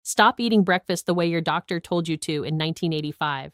Stop eating breakfast the way your doctor told you to in 1985.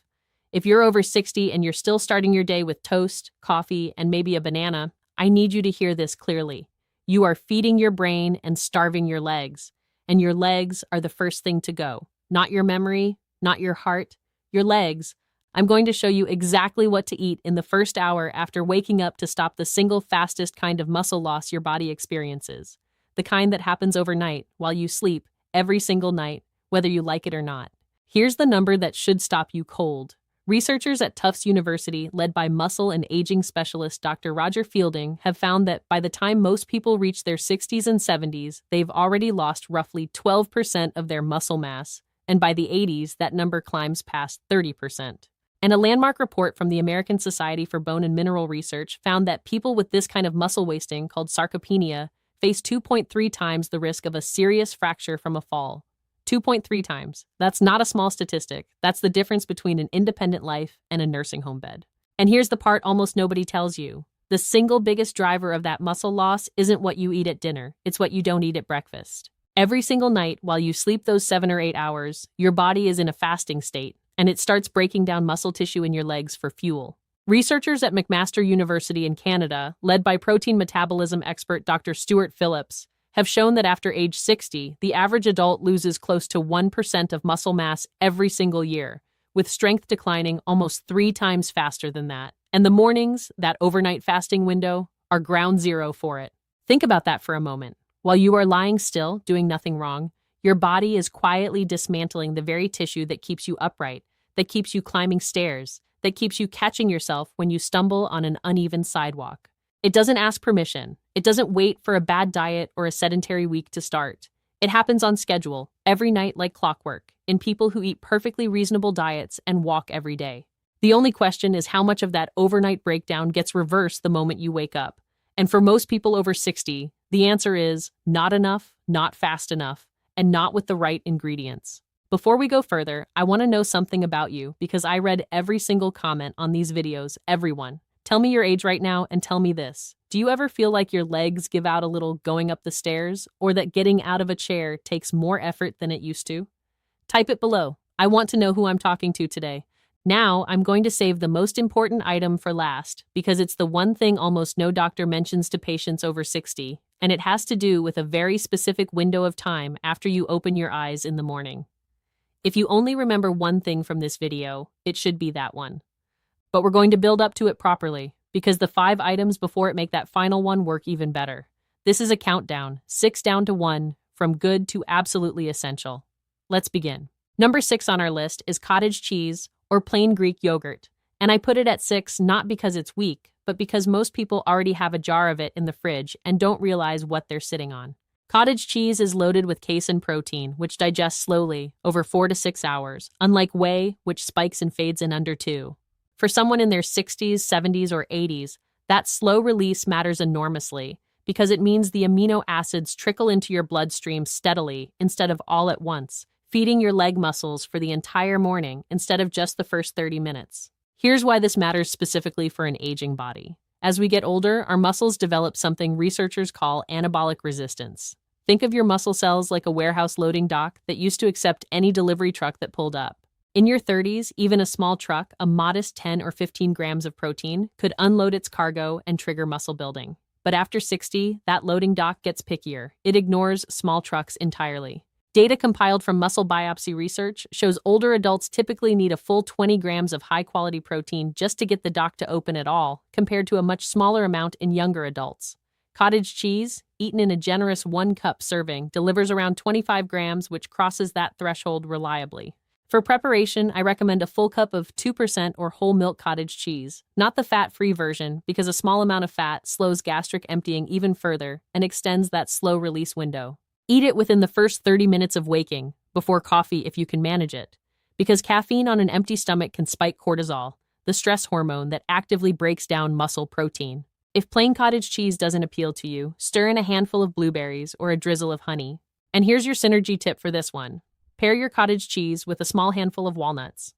If you're over 60 and you're still starting your day with toast, coffee, and maybe a banana, I need you to hear this clearly. You are feeding your brain and starving your legs. And your legs are the first thing to go. Not your memory, not your heart, your legs. I'm going to show you exactly what to eat in the first hour after waking up to stop the single fastest kind of muscle loss your body experiences. The kind that happens overnight while you sleep every single night, whether you like it or not. Here's the number that should stop you cold. Researchers at Tufts University, led by muscle and aging specialist Dr. Roger Fielding, have found that by the time most people reach their 60s and 70s, they've already lost roughly 12% of their muscle mass, and by the 80s, that number climbs past 30%. And a landmark report from the American Society for Bone and Mineral Research found that people with this kind of muscle wasting, called sarcopenia, face 2.3 times the risk of a serious fracture from a fall. 2.3 times. That's not a small statistic. That's the difference between an independent life and a nursing home bed. And here's the part almost nobody tells you. The single biggest driver of that muscle loss isn't what you eat at dinner. It's what you don't eat at breakfast. Every single night while you sleep those 7 or 8 hours, your body is in a fasting state, and it starts breaking down muscle tissue in your legs for fuel. Researchers at McMaster University in Canada, led by protein metabolism expert Dr. Stuart Phillips, have shown that after age 60, the average adult loses close to 1% of muscle mass every single year, with strength declining almost 3 times faster than that. And the mornings, that overnight fasting window, are ground zero for it. Think about that for a moment. While you are lying still, doing nothing wrong, your body is quietly dismantling the very tissue that keeps you upright, that keeps you climbing stairs, that keeps you catching yourself when you stumble on an uneven sidewalk. It doesn't ask permission. It doesn't wait for a bad diet or a sedentary week to start. It happens on schedule, every night like clockwork, in people who eat perfectly reasonable diets and walk every day. The only question is how much of that overnight breakdown gets reversed the moment you wake up. And for most people over 60, the answer is not enough, not fast enough, and not with the right ingredients. Before we go further, I want to know something about you because I read every single comment on these videos, everyone. Tell me your age right now and tell me this. Do you ever feel like your legs give out a little going up the stairs, or that getting out of a chair takes more effort than it used to? Type it below. I want to know who I'm talking to today. Now, I'm going to save the most important item for last because it's the one thing almost no doctor mentions to patients over 60, and it has to do with a very specific window of time after you open your eyes in the morning. If you only remember one thing from this video, it should be that one. But we're going to build up to it properly, because the 5 items before it make that final one work even better. This is a countdown, 6 down to 1, from good to absolutely essential. Let's begin. Number 6 on our list is cottage cheese or plain Greek yogurt. And I put it at 6 not because it's weak, but because most people already have a jar of it in the fridge and don't realize what they're sitting on. Cottage cheese is loaded with casein protein, which digests slowly, over 4 to 6 hours, unlike whey, which spikes and fades in under 2. For someone in their 60s, 70s, or 80s, that slow release matters enormously because it means the amino acids trickle into your bloodstream steadily instead of all at once, feeding your leg muscles for the entire morning instead of just the first 30 minutes. Here's why this matters specifically for an aging body. As we get older, our muscles develop something researchers call anabolic resistance. Think of your muscle cells like a warehouse loading dock that used to accept any delivery truck that pulled up. In your 30s, even a small truck, a modest 10 or 15 grams of protein, could unload its cargo and trigger muscle building. But after 60, that loading dock gets pickier. It ignores small trucks entirely. Data compiled from muscle biopsy research shows older adults typically need a full 20 grams of high-quality protein just to get the dock to open at all, compared to a much smaller amount in younger adults. Cottage cheese, eaten in a generous 1-cup serving, delivers around 25 grams, which crosses that threshold reliably. For preparation, I recommend a full cup of 2% or whole milk cottage cheese, not the fat-free version, because a small amount of fat slows gastric emptying even further and extends that slow release window. Eat it within the first 30 minutes of waking, before coffee if you can manage it, because caffeine on an empty stomach can spike cortisol, the stress hormone that actively breaks down muscle protein. If plain cottage cheese doesn't appeal to you, stir in a handful of blueberries or a drizzle of honey. And here's your synergy tip for this one. Pair your cottage cheese with a small handful of walnuts.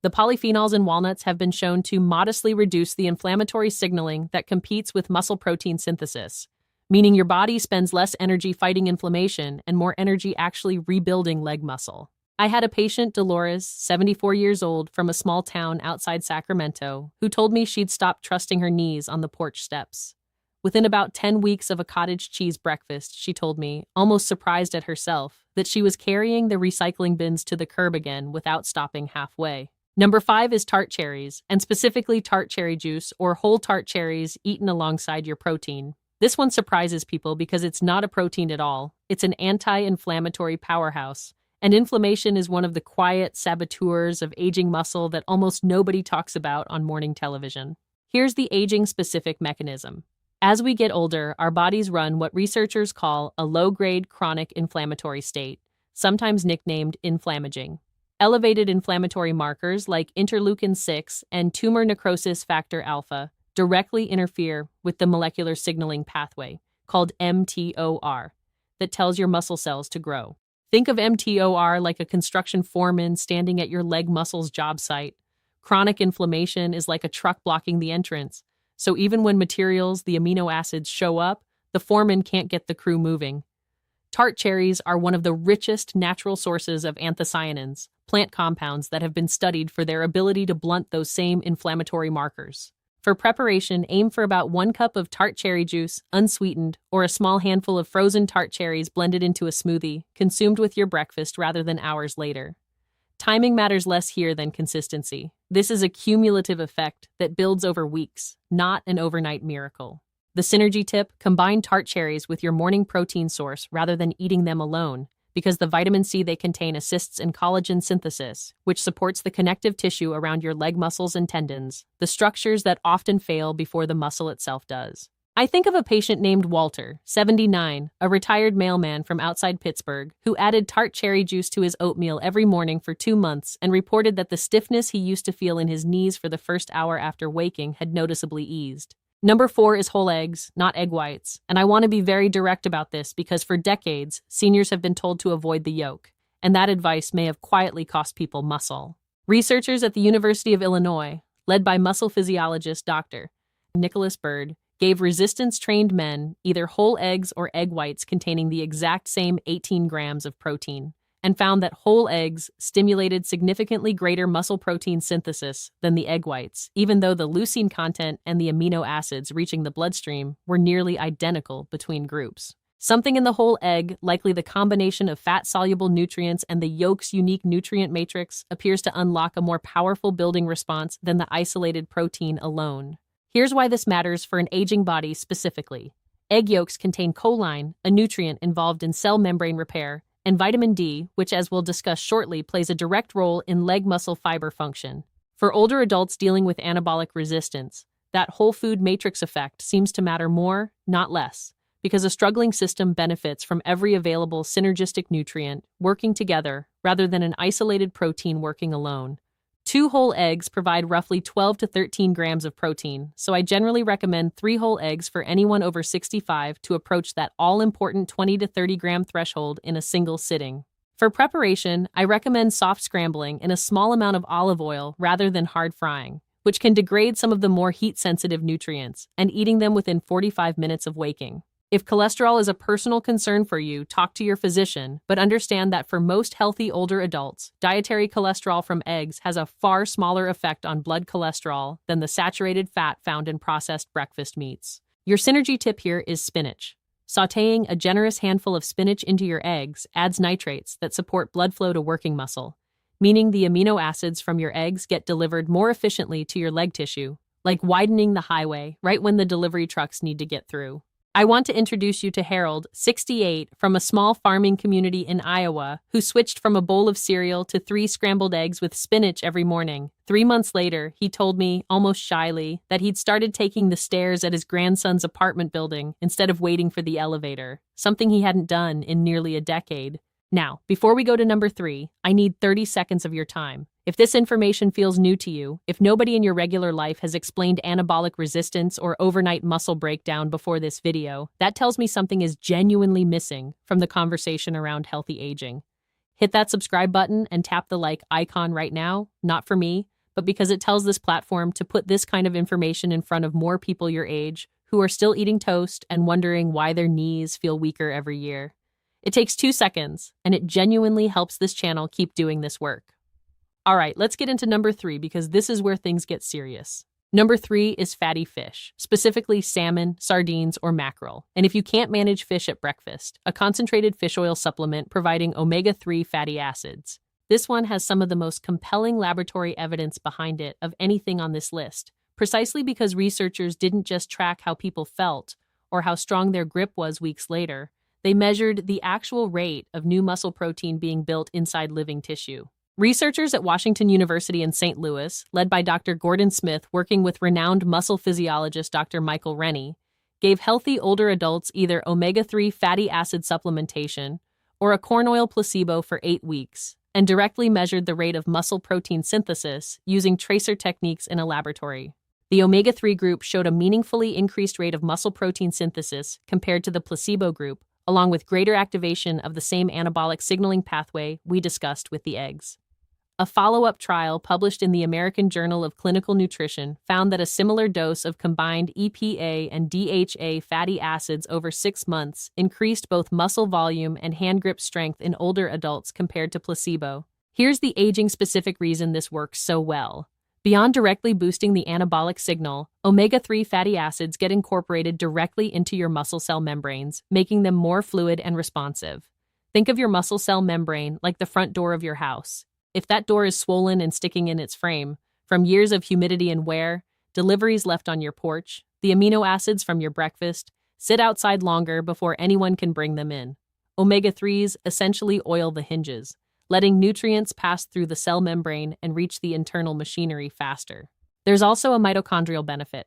The polyphenols in walnuts have been shown to modestly reduce the inflammatory signaling that competes with muscle protein synthesis. meaning your body spends less energy fighting inflammation and more energy actually rebuilding leg muscle. I had a patient, Dolores, 74 years old, from a small town outside Sacramento, who told me she'd stopped trusting her knees on the porch steps. Within about 10 weeks of a cottage cheese breakfast, she told me, almost surprised at herself, that she was carrying the recycling bins to the curb again without stopping halfway. Number 5 is Tart Cherries, and specifically tart cherry juice or whole tart cherries eaten alongside your protein. This one surprises people because it's not a protein at all. It's an anti-inflammatory powerhouse, and inflammation is one of the quiet saboteurs of aging muscle that almost nobody talks about on morning television. Here's the aging-specific mechanism. As we get older, our bodies run what researchers call a low-grade chronic inflammatory state, sometimes nicknamed inflammaging. Elevated inflammatory markers like interleukin-6 and tumor necrosis factor alpha directly interfere with the molecular signaling pathway, called mTOR, that tells your muscle cells to grow. Think of mTOR like a construction foreman standing at your leg muscle's job site. Chronic inflammation is like a truck blocking the entrance. So even when materials, the amino acids, show up, the foreman can't get the crew moving. Tart cherries are one of the richest natural sources of anthocyanins, plant compounds that have been studied for their ability to blunt those same inflammatory markers. For preparation, aim for about 1 cup of tart cherry juice, unsweetened, or a small handful of frozen tart cherries blended into a smoothie, consumed with your breakfast rather than hours later. Timing matters less here than consistency. This is a cumulative effect that builds over weeks, not an overnight miracle. The synergy tip: combine tart cherries with your morning protein source rather than eating them alone, because the vitamin C they contain assists in collagen synthesis, which supports the connective tissue around your leg muscles and tendons, the structures that often fail before the muscle itself does. I think of a patient named Walter, 79, a retired mailman from outside Pittsburgh, who added tart cherry juice to his oatmeal every morning for 2 months and reported that the stiffness he used to feel in his knees for the first hour after waking had noticeably eased. Number 4 is whole eggs, not egg whites, and I want to be very direct about this because for decades, seniors have been told to avoid the yolk, and that advice may have quietly cost people muscle. Researchers at the University of Illinois, led by muscle physiologist Dr. Nicholas Bird, gave resistance-trained men either whole eggs or egg whites containing the exact same 18 grams of protein, and found that whole eggs stimulated significantly greater muscle protein synthesis than the egg whites, even though the leucine content and the amino acids reaching the bloodstream were nearly identical between groups. Something in the whole egg, likely the combination of fat-soluble nutrients and the yolk's unique nutrient matrix, appears to unlock a more powerful building response than the isolated protein alone. Here's why this matters for an aging body specifically. Egg yolks contain choline, a nutrient involved in cell membrane repair, and vitamin D, which, as we'll discuss shortly, plays a direct role in leg muscle fiber function. For older adults dealing with anabolic resistance, that whole food matrix effect seems to matter more, not less, because a struggling system benefits from every available synergistic nutrient working together rather than an isolated protein working alone. 2 whole eggs provide roughly 12 to 13 grams of protein, so I generally recommend 3 whole eggs for anyone over 65 to approach that all-important 20 to 30 gram threshold in a single sitting. For preparation, I recommend soft scrambling in a small amount of olive oil rather than hard frying, which can degrade some of the more heat-sensitive nutrients, and eating them within 45 minutes of waking. If cholesterol is a personal concern for you, talk to your physician, but understand that for most healthy older adults, dietary cholesterol from eggs has a far smaller effect on blood cholesterol than the saturated fat found in processed breakfast meats. Your synergy tip here is spinach. Sautéing a generous handful of spinach into your eggs adds nitrates that support blood flow to working muscle, meaning the amino acids from your eggs get delivered more efficiently to your leg tissue, like widening the highway right when the delivery trucks need to get through. I want to introduce you to Harold, 68, from a small farming community in Iowa, who switched from a bowl of cereal to 3 scrambled eggs with spinach every morning. 3 months later, he told me, almost shyly, that he'd started taking the stairs at his grandson's apartment building instead of waiting for the elevator, something he hadn't done in nearly a decade. Now, before we go to number 3, I need 30 seconds of your time. If this information feels new to you, if nobody in your regular life has explained anabolic resistance or overnight muscle breakdown before this video, that tells me something is genuinely missing from the conversation around healthy aging. Hit that subscribe button and tap the like icon right now, not for me, but because it tells this platform to put this kind of information in front of more people your age who are still eating toast and wondering why their knees feel weaker every year. It takes 2 seconds, and it genuinely helps this channel keep doing this work. All right, let's get into number 3 because this is where things get serious. Number 3 is fatty fish, specifically salmon, sardines, or mackerel. And if you can't manage fish at breakfast, a concentrated fish oil supplement providing omega-3 fatty acids. This one has some of the most compelling laboratory evidence behind it of anything on this list, precisely because researchers didn't just track how people felt or how strong their grip was weeks later. They measured the actual rate of new muscle protein being built inside living tissue. Researchers at Washington University in St. Louis, led by Dr. Gordon Smith working with renowned muscle physiologist Dr. Michael Rennie, gave healthy older adults either omega-3 fatty acid supplementation or a corn oil placebo for 8 weeks, and directly measured the rate of muscle protein synthesis using tracer techniques in a laboratory. The omega-3 group showed a meaningfully increased rate of muscle protein synthesis compared to the placebo group, along with greater activation of the same anabolic signaling pathway we discussed with the eggs. A follow-up trial published in the American Journal of Clinical Nutrition found that a similar dose of combined EPA and DHA fatty acids over 6 months increased both muscle volume and hand grip strength in older adults compared to placebo. Here's the aging-specific reason this works so well. Beyond directly boosting the anabolic signal, omega-3 fatty acids get incorporated directly into your muscle cell membranes, making them more fluid and responsive. Think of your muscle cell membrane like the front door of your house. If that door is swollen and sticking in its frame, from years of humidity and wear, deliveries left on your porch, the amino acids from your breakfast, sit outside longer before anyone can bring them in. Omega-3s essentially oil the hinges, letting nutrients pass through the cell membrane and reach the internal machinery faster. There's also a mitochondrial benefit.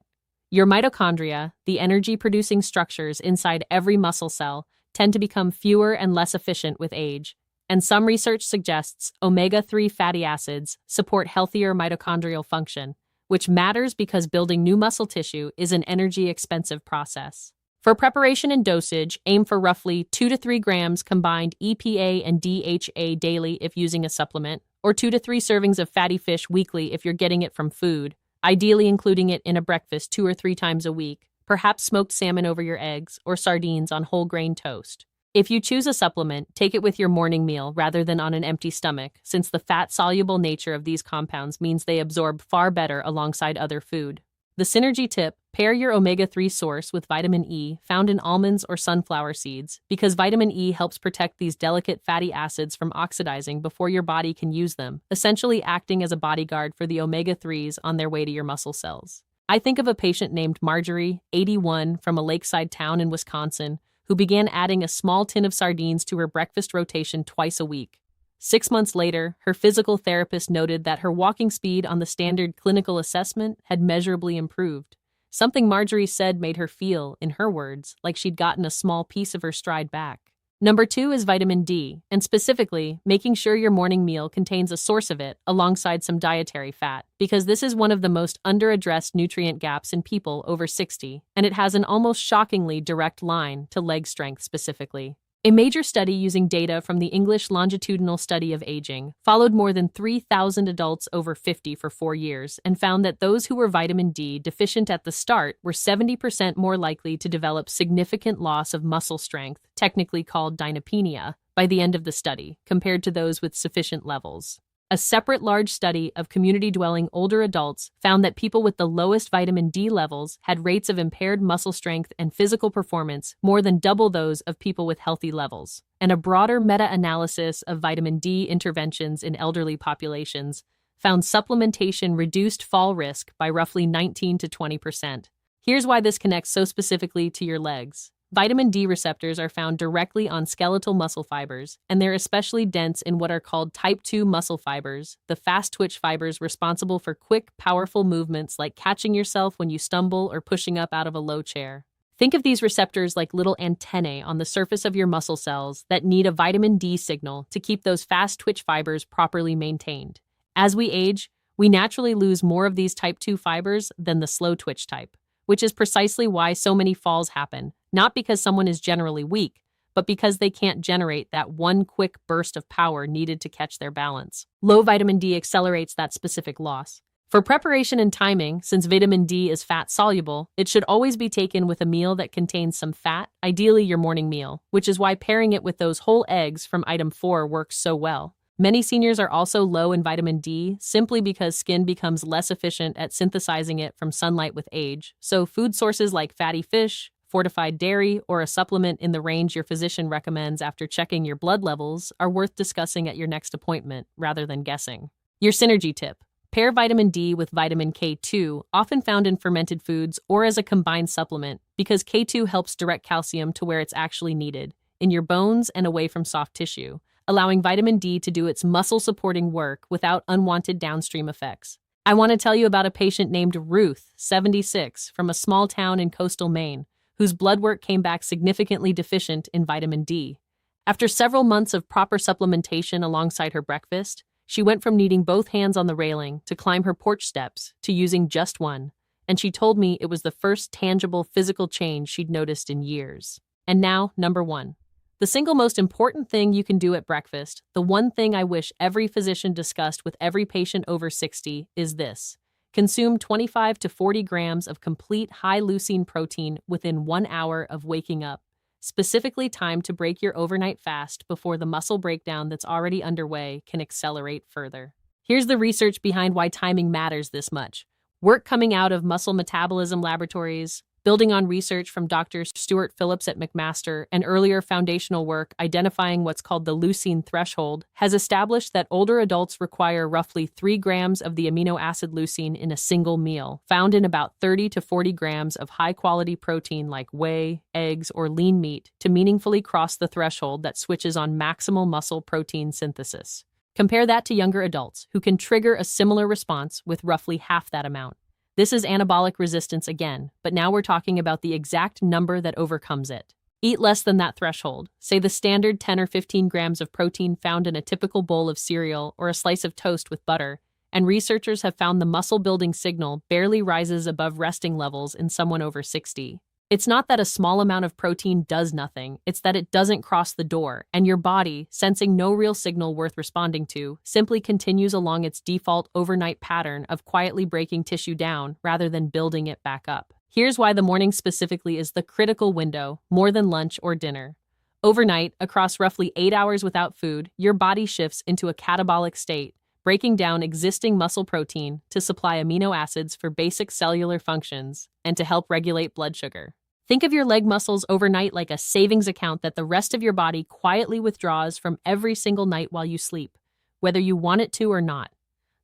Your mitochondria, the energy-producing structures inside every muscle cell, tend to become fewer and less efficient with age, and some research suggests omega-3 fatty acids support healthier mitochondrial function, which matters because building new muscle tissue is an energy-expensive process. For preparation and dosage, aim for roughly 2 to 3 grams combined EPA and DHA daily if using a supplement, or 2 to 3 servings of fatty fish weekly if you're getting it from food, ideally including it in a breakfast 2 or 3 times a week, perhaps smoked salmon over your eggs, or sardines on whole grain toast. If you choose a supplement, take it with your morning meal rather than on an empty stomach, since the fat-soluble nature of these compounds means they absorb far better alongside other food. The synergy tip: pair your omega-3 source with vitamin E found in almonds or sunflower seeds, because vitamin E helps protect these delicate fatty acids from oxidizing before your body can use them, essentially acting as a bodyguard for the omega-3s on their way to your muscle cells. I think of a patient named Marjorie, 81, from a lakeside town in Wisconsin, who began adding a small tin of sardines to her breakfast rotation twice a week. 6 months later, her physical therapist noted that her walking speed on the standard clinical assessment had measurably improved. Something Marjorie said made her feel, in her words, like she'd gotten a small piece of her stride back. Number 2 is vitamin D, and specifically, making sure your morning meal contains a source of it alongside some dietary fat, because this is one of the most under-addressed nutrient gaps in people over 60, and it has an almost shockingly direct line to leg strength specifically. A major study using data from the English Longitudinal Study of Aging followed more than 3,000 adults over 50 for 4 years and found that those who were vitamin D deficient at the start were 70% more likely to develop significant loss of muscle strength, technically called dynapenia, by the end of the study, compared to those with sufficient levels. A separate large study of community-dwelling older adults found that people with the lowest vitamin D levels had rates of impaired muscle strength and physical performance more than double those of people with healthy levels. And a broader meta-analysis of vitamin D interventions in elderly populations found supplementation reduced fall risk by roughly 19 to 20%. Here's why this connects so specifically to your legs. Vitamin D receptors are found directly on skeletal muscle fibers, and they're especially dense in what are called type 2 muscle fibers, the fast-twitch fibers responsible for quick, powerful movements like catching yourself when you stumble or pushing up out of a low chair. Think of these receptors like little antennae on the surface of your muscle cells that need a vitamin D signal to keep those fast-twitch fibers properly maintained. As we age, we naturally lose more of these type 2 fibers than the slow-twitch type, which is precisely why so many falls happen. Not because someone is generally weak, but because they can't generate that one quick burst of power needed to catch their balance. Low vitamin D accelerates that specific loss. For preparation and timing, since vitamin D is fat-soluble, it should always be taken with a meal that contains some fat, ideally your morning meal, which is why pairing it with those whole eggs from item 4 works so well. Many seniors are also low in vitamin D simply because skin becomes less efficient at synthesizing it from sunlight with age, so food sources like fatty fish, fortified dairy, or a supplement in the range your physician recommends after checking your blood levels are worth discussing at your next appointment rather than guessing. Your synergy tip. Pair vitamin D with vitamin K2, often found in fermented foods or as a combined supplement, because K2 helps direct calcium to where it's actually needed, in your bones and away from soft tissue, allowing vitamin D to do its muscle-supporting work without unwanted downstream effects. I want to tell you about a patient named Ruth, 76, from a small town in coastal Maine, whose blood work came back significantly deficient in vitamin D. After several months of proper supplementation alongside her breakfast, she went from needing both hands on the railing to climb her porch steps to using just one, and she told me it was the first tangible physical change she'd noticed in years. And now, number 1. The single most important thing you can do at breakfast, the one thing I wish every physician discussed with every patient over 60, is this. Consume 25 to 40 grams of complete high-leucine protein within 1 hour of waking up, specifically timed to break your overnight fast before the muscle breakdown that's already underway can accelerate further. Here's the research behind why timing matters this much. Work coming out of muscle metabolism laboratories, building on research from Dr. Stuart Phillips at McMaster and earlier foundational work identifying what's called the leucine threshold, has established that older adults require roughly 3 grams of the amino acid leucine in a single meal, found in about 30 to 40 grams of high-quality protein like whey, eggs, or lean meat to meaningfully cross the threshold that switches on maximal muscle protein synthesis. Compare that to younger adults, who can trigger a similar response with roughly half that amount. This is anabolic resistance again, but now we're talking about the exact number that overcomes it. Eat less than that threshold, say the standard 10 or 15 grams of protein found in a typical bowl of cereal or a slice of toast with butter, and researchers have found the muscle-building signal barely rises above resting levels in someone over 60. It's not that a small amount of protein does nothing, it's that it doesn't cross the door, and your body, sensing no real signal worth responding to, simply continues along its default overnight pattern of quietly breaking tissue down rather than building it back up. Here's why the morning specifically is the critical window, more than lunch or dinner. Overnight, across roughly 8 hours without food, your body shifts into a catabolic state, breaking down existing muscle protein to supply amino acids for basic cellular functions and to help regulate blood sugar. Think of your leg muscles overnight like a savings account that the rest of your body quietly withdraws from every single night while you sleep, whether you want it to or not.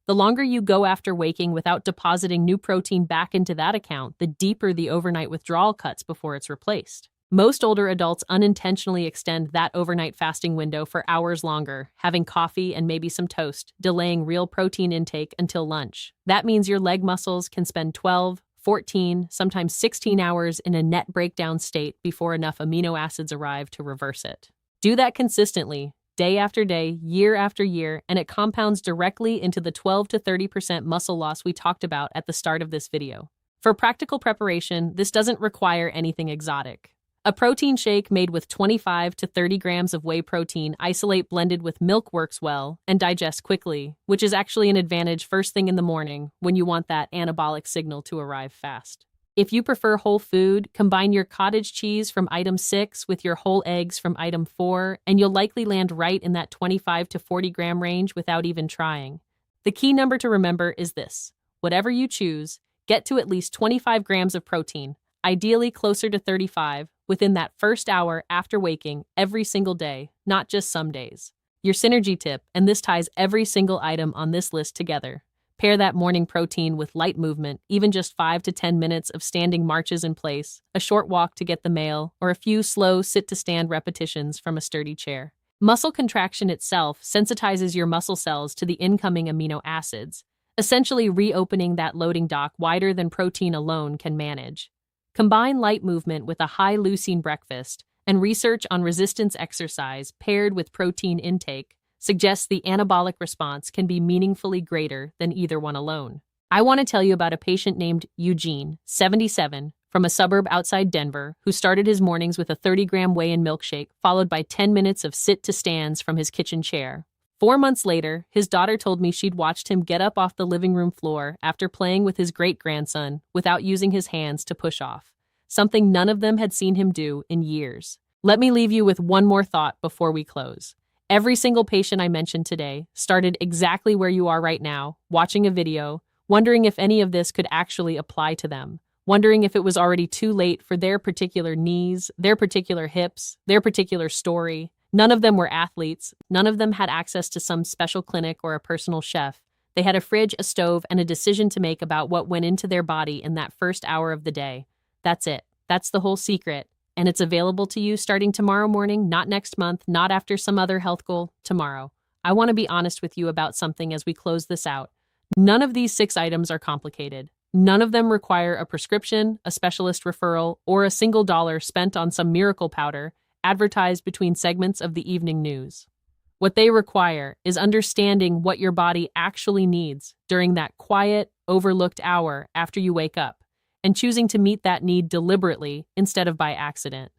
The longer you go after waking without depositing new protein back into that account, the deeper the overnight withdrawal cuts before it's replaced. Most older adults unintentionally extend that overnight fasting window for hours longer, having coffee and maybe some toast, delaying real protein intake until lunch. That means your leg muscles can spend 12, 14, sometimes 16 hours in a net breakdown state before enough amino acids arrive to reverse it. Do that consistently, day after day, year after year, and it compounds directly into the 12 to 30% muscle loss we talked about at the start of this video. For practical preparation, this doesn't require anything exotic. A protein shake made with 25 to 30 grams of whey protein isolate blended with milk works well and digests quickly, which is actually an advantage first thing in the morning when you want that anabolic signal to arrive fast. If you prefer whole food, combine your cottage cheese from item 6 with your whole eggs from item 4, and you'll likely land right in that 25 to 40 gram range without even trying. The key number to remember is this. Whatever you choose, get to at least 25 grams of protein, ideally closer to 35, within that first hour after waking every single day, not just some days. Your synergy tip, and this ties every single item on this list together. Pair that morning protein with light movement, even just 5 to 10 minutes of standing marches in place, a short walk to get the mail, or a few slow sit-to-stand repetitions from a sturdy chair. Muscle contraction itself sensitizes your muscle cells to the incoming amino acids, essentially reopening that loading dock wider than protein alone can manage. Combine light movement with a high-leucine breakfast, and research on resistance exercise paired with protein intake suggests the anabolic response can be meaningfully greater than either one alone. I want to tell you about a patient named Eugene, 77, from a suburb outside Denver, who started his mornings with a 30-gram whey and milkshake, followed by 10 minutes of sit-to-stands from his kitchen chair. 4 months later, his daughter told me she'd watched him get up off the living room floor after playing with his great-grandson without using his hands to push off, something none of them had seen him do in years. Let me leave you with one more thought before we close. Every single patient I mentioned today started exactly where you are right now, watching a video, wondering if any of this could actually apply to them, wondering if it was already too late for their particular knees, their particular hips, their particular story. None of them were athletes. None of them had access to some special clinic or a personal chef. They had a fridge, a stove, and a decision to make about what went into their body in that first hour of the day. That's it. That's the whole secret. And it's available to you starting tomorrow morning, not next month, not after some other health goal, tomorrow. I want to be honest with you about something as we close this out. None of these 6 items are complicated. None of them require a prescription, a specialist referral, or a single dollar spent on some miracle powder advertised between segments of the evening news. What they require is understanding what your body actually needs during that quiet, overlooked hour after you wake up, and choosing to meet that need deliberately instead of by accident.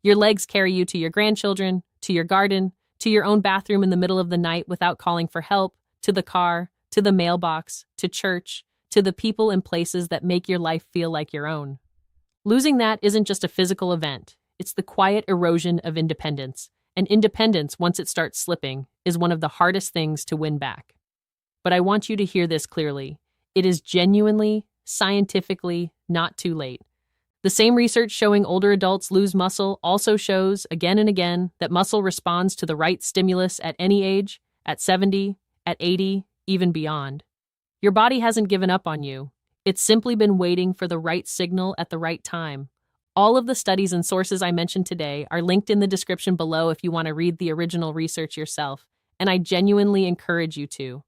Your legs carry you to your grandchildren, to your garden, to your own bathroom in the middle of the night without calling for help, to the car, to the mailbox, to church, to the people and places that make your life feel like your own. Losing that isn't just a physical event. It's the quiet erosion of independence, and independence, once it starts slipping, is one of the hardest things to win back. But I want you to hear this clearly. It is genuinely, scientifically, not too late. The same research showing older adults lose muscle also shows, again and again, that muscle responds to the right stimulus at any age, at 70, at 80, even beyond. Your body hasn't given up on you. It's simply been waiting for the right signal at the right time. All of the studies and sources I mentioned today are linked in the description below if you want to read the original research yourself, and I genuinely encourage you to.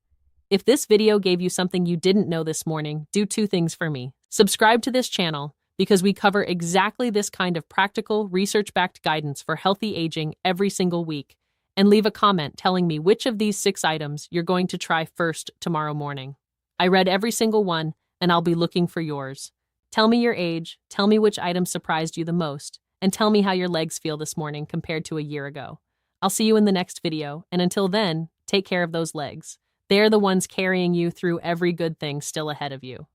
If this video gave you something you didn't know this morning, do 2 things for me. Subscribe to this channel because we cover exactly this kind of practical, research-backed guidance for healthy aging every single week, and leave a comment telling me which of these 6 items you're going to try first tomorrow morning. I read every single one, and I'll be looking for yours. Tell me your age, tell me which item surprised you the most, and tell me how your legs feel this morning compared to a year ago. I'll see you in the next video, and until then, take care of those legs. They're the ones carrying you through every good thing still ahead of you.